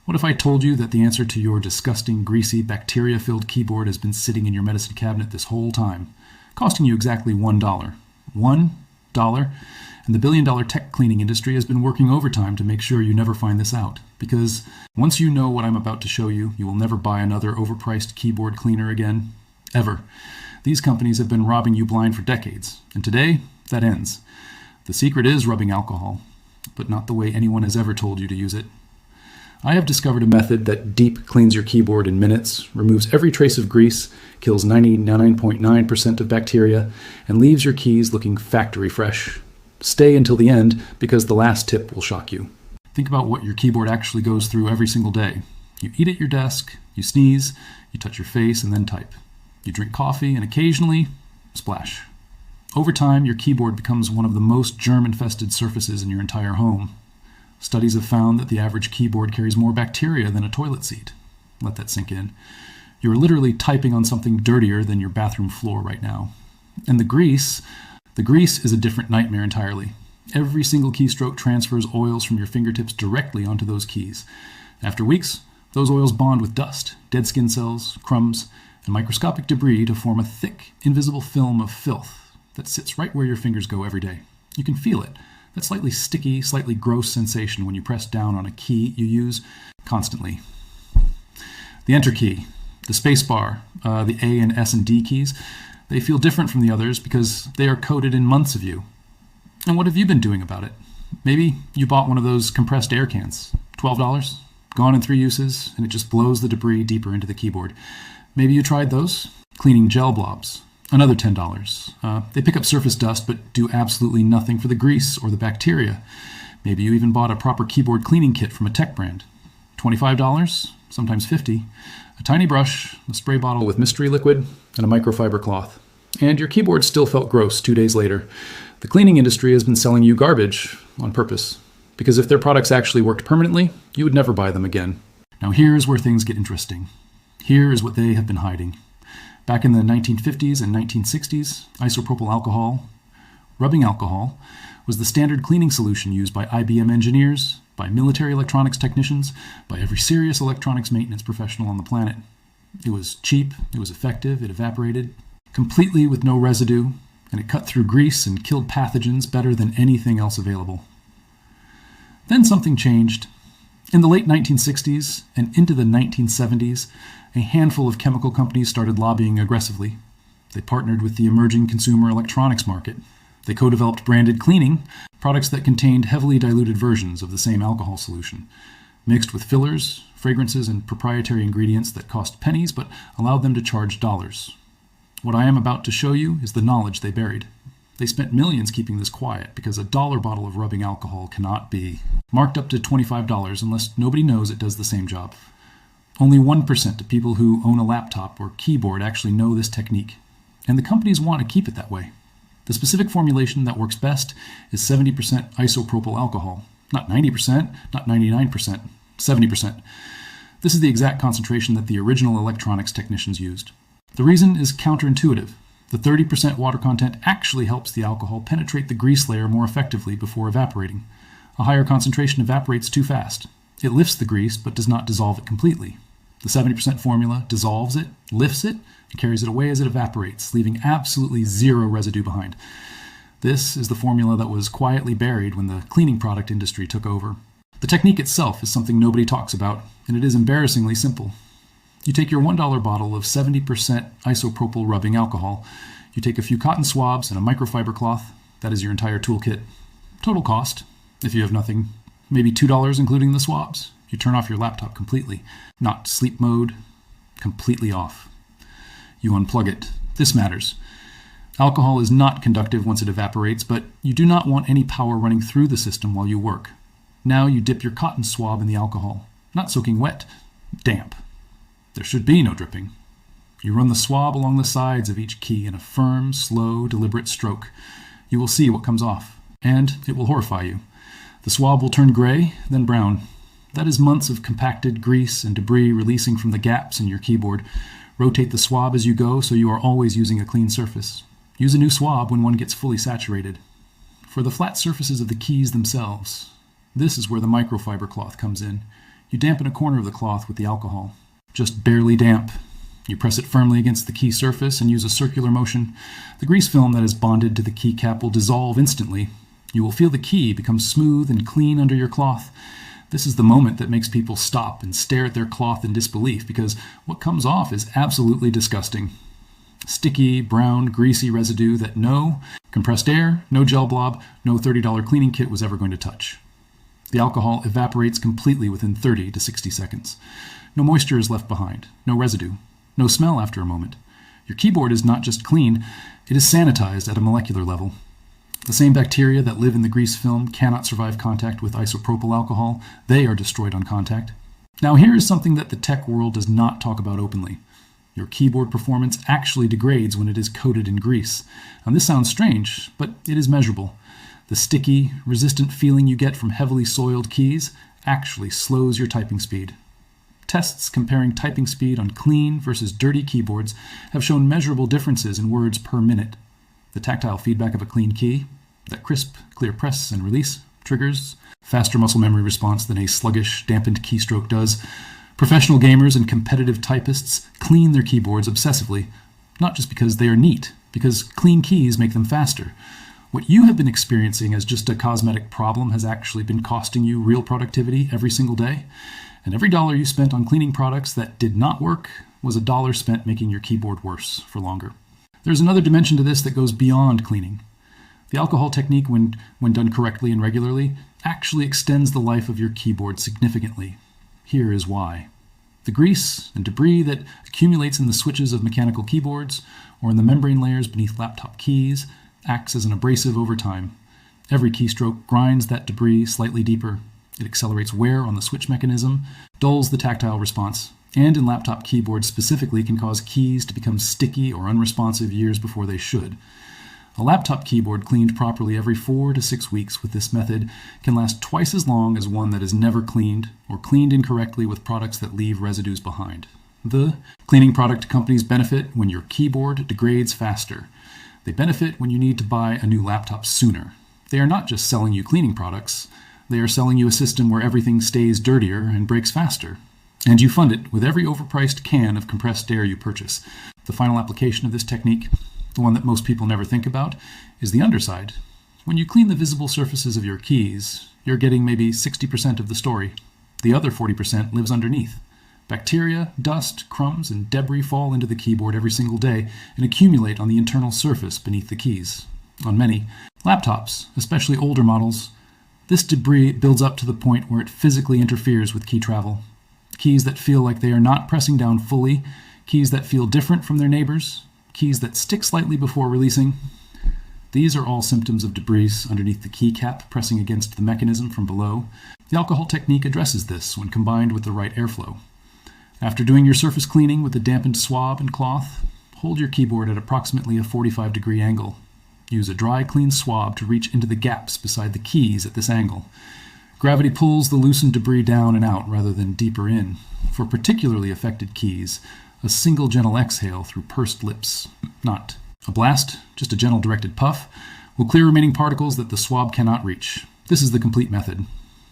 What if I told you that the answer to your disgusting, greasy, bacteria-filled keyboard has been sitting in your medicine cabinet this whole time, costing you exactly $1? $1? And the billion-dollar tech cleaning industry has been working overtime to make sure you never find this out. Because once you know what I'm about to show you, you will never buy another overpriced keyboard cleaner again. Ever. These companies have been robbing you blind for decades. And today, that ends. The secret is rubbing alcohol, but not the way anyone has ever told you to use it. I have discovered a method that deep cleans your keyboard in minutes, removes every trace of grease, kills 99.9% of bacteria, and leaves your keys looking factory fresh. Stay until the end, because the last tip will shock you. Think about what your keyboard actually goes through every single day. You eat at your desk, you sneeze, you touch your face, and then type. You drink coffee, and occasionally, splash. Over time, your keyboard becomes one of the most germ-infested surfaces in your entire home. Studies have found that the average keyboard carries more bacteria than a toilet seat. Let that sink in. You're literally typing on something dirtier than your bathroom floor right now. And the grease is a different nightmare entirely. Every single keystroke transfers oils from your fingertips directly onto those keys. After weeks, those oils bond with dust, dead skin cells, crumbs, and microscopic debris to form a thick, invisible film of filth that sits right where your fingers go every day. You can feel it. That slightly sticky, slightly gross sensation when you press down on a key you use constantly. The Enter key, the space bar, the A and S and D keys, they feel different from the others because they are coded in months of you. And what have you been doing about it? Maybe you bought one of those compressed air cans, $12, gone in 3 uses, and it just blows the debris deeper into the keyboard. Maybe you tried those? Cleaning gel blobs. Another $10. They pick up surface dust but do absolutely nothing for the grease or the bacteria. Maybe you even bought a proper keyboard cleaning kit from a tech brand. $25, sometimes $50. A tiny brush, a spray bottle with mystery liquid, and a microfiber cloth. And your keyboard still felt gross 2 days later. The cleaning industry has been selling you garbage on purpose. Because if their products actually worked permanently, you would never buy them again. Now here's where things get interesting. Here is what they have been hiding. Back in the 1950s and 1960s, isopropyl alcohol, rubbing alcohol, was the standard cleaning solution used by IBM engineers, by military electronics technicians, by every serious electronics maintenance professional on the planet. It was cheap, it was effective, it evaporated completely with no residue, and it cut through grease and killed pathogens better than anything else available. Then something changed. In the late 1960s and into the 1970s, a handful of chemical companies started lobbying aggressively. They partnered with the emerging consumer electronics market. They co-developed branded cleaning, products that contained heavily diluted versions of the same alcohol solution, mixed with fillers, fragrances, and proprietary ingredients that cost pennies but allowed them to charge dollars. What I am about to show you is the knowledge they buried. They spent millions keeping this quiet because a dollar bottle of rubbing alcohol cannot be marked up to $25 unless nobody knows it does the same job. Only 1% of people who own a laptop or keyboard actually know this technique, and the companies want to keep it that way. The specific formulation that works best is 70% isopropyl alcohol. Not 90%, not 99%, 70%. This is the exact concentration that the original electronics technicians used. The reason is counterintuitive. The 30% water content actually helps the alcohol penetrate the grease layer more effectively before evaporating. A higher concentration evaporates too fast. It lifts the grease but does not dissolve it completely. The 70% formula dissolves it, lifts it, and carries it away as it evaporates, leaving absolutely zero residue behind. This is the formula that was quietly buried when the cleaning product industry took over. The technique itself is something nobody talks about, and it is embarrassingly simple. You take your $1 bottle of 70% isopropyl rubbing alcohol, you take a few cotton swabs and a microfiber cloth. That is your entire toolkit. Total cost, if you have nothing, maybe $2 including the swabs. You turn off your laptop completely, not sleep mode, completely off. You unplug it. This matters. Alcohol is not conductive once it evaporates, but you do not want any power running through the system while you work. Now you dip your cotton swab in the alcohol, not soaking wet, damp. There should be no dripping. You run the swab along the sides of each key in a firm, slow, deliberate stroke. You will see what comes off, and it will horrify you. The swab will turn gray, then brown. That is months of compacted grease and debris releasing from the gaps in your keyboard. Rotate the swab as you go so you are always using a clean surface. Use a new swab when one gets fully saturated. For the flat surfaces of the keys themselves, this is where the microfiber cloth comes in. You dampen a corner of the cloth with the alcohol. Just barely damp. You press it firmly against the key surface and use a circular motion. The grease film that is bonded to the keycap will dissolve instantly. You will feel the key become smooth and clean under your cloth. This is the moment that makes people stop and stare at their cloth in disbelief, because what comes off is absolutely disgusting. Sticky, brown, greasy residue that no compressed air, no gel blob, no $30 cleaning kit was ever going to touch. The alcohol evaporates completely within 30 to 60 seconds. No moisture is left behind, no residue, no smell after a moment. Your keyboard is not just clean, it is sanitized at a molecular level. The same bacteria that live in the grease film cannot survive contact with isopropyl alcohol. They are destroyed on contact. Now here is something that the tech world does not talk about openly. Your keyboard performance actually degrades when it is coated in grease. And this sounds strange, but it is measurable. The sticky, resistant feeling you get from heavily soiled keys actually slows your typing speed. Tests comparing typing speed on clean versus dirty keyboards have shown measurable differences in words per minute. The tactile feedback of a clean key, that crisp, clear press and release, triggers faster muscle memory response than a sluggish, dampened keystroke does. Professional gamers and competitive typists clean their keyboards obsessively, not just because they are neat, because clean keys make them faster. What you have been experiencing as just a cosmetic problem has actually been costing you real productivity every single day. And every dollar you spent on cleaning products that did not work was a dollar spent making your keyboard worse for longer. There's another dimension to this that goes beyond cleaning. The alcohol technique, when done correctly and regularly, actually extends the life of your keyboard significantly. Here is why. The grease and debris that accumulates in the switches of mechanical keyboards or in the membrane layers beneath laptop keys acts as an abrasive over time. Every keystroke grinds that debris slightly deeper. It accelerates wear on the switch mechanism, dulls the tactile response, and in laptop keyboards specifically can cause keys to become sticky or unresponsive years before they should. A laptop keyboard cleaned properly every 4 to 6 weeks with this method can last twice as long as one that is never cleaned or cleaned incorrectly with products that leave residues behind. The cleaning product companies benefit when your keyboard degrades faster. They benefit when you need to buy a new laptop sooner. They are not just selling you cleaning products, they are selling you a system where everything stays dirtier and breaks faster. And you fund it with every overpriced can of compressed air you purchase. The final application of this technique, the one that most people never think about, is the underside. When you clean the visible surfaces of your keys, you're getting maybe 60% of the story. The other 40% lives underneath. Bacteria, dust, crumbs, and debris fall into the keyboard every single day and accumulate on the internal surface beneath the keys. On many laptops, especially older models, this debris builds up to the point where it physically interferes with key travel. Keys that feel like they are not pressing down fully, keys that feel different from their neighbors, keys that stick slightly before releasing. These are all symptoms of debris underneath the keycap pressing against the mechanism from below. The alcohol technique addresses this when combined with the right airflow. After doing your surface cleaning with a dampened swab and cloth, hold your keyboard at approximately a 45-degree angle. Use a dry, clean swab to reach into the gaps beside the keys at this angle. Gravity pulls the loosened debris down and out rather than deeper in. For particularly affected keys, a single gentle exhale through pursed lips, not a blast, just a gentle directed puff, will clear remaining particles that the swab cannot reach. This is the complete method.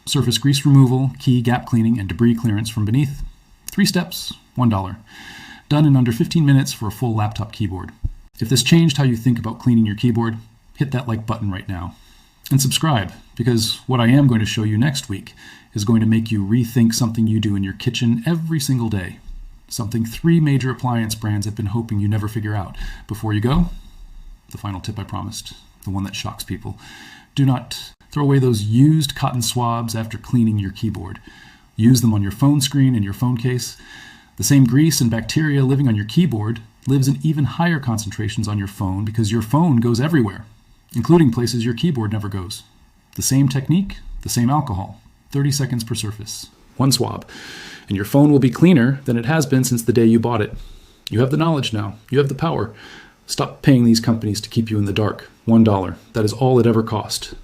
Surface grease removal, key gap cleaning, and debris clearance from beneath. 3 steps, $1. Done in under 15 minutes for a full laptop keyboard. If this changed how you think about cleaning your keyboard, hit that like button right now. And subscribe, because what I am going to show you next week is going to make you rethink something you do in your kitchen every single day. Something 3 major appliance brands have been hoping you never figure out. Before you go, the final tip I promised, the one that shocks people. Do not throw away those used cotton swabs after cleaning your keyboard. Use them on your phone screen and your phone case. The same grease and bacteria living on your keyboard lives in even higher concentrations on your phone because your phone goes everywhere, including places your keyboard never goes. The same technique, the same alcohol, 30 seconds per surface. 1 swab, and your phone will be cleaner than it has been since the day you bought it. You have the knowledge now. You have the power. Stop paying these companies to keep you in the dark. $1. That is all it ever cost.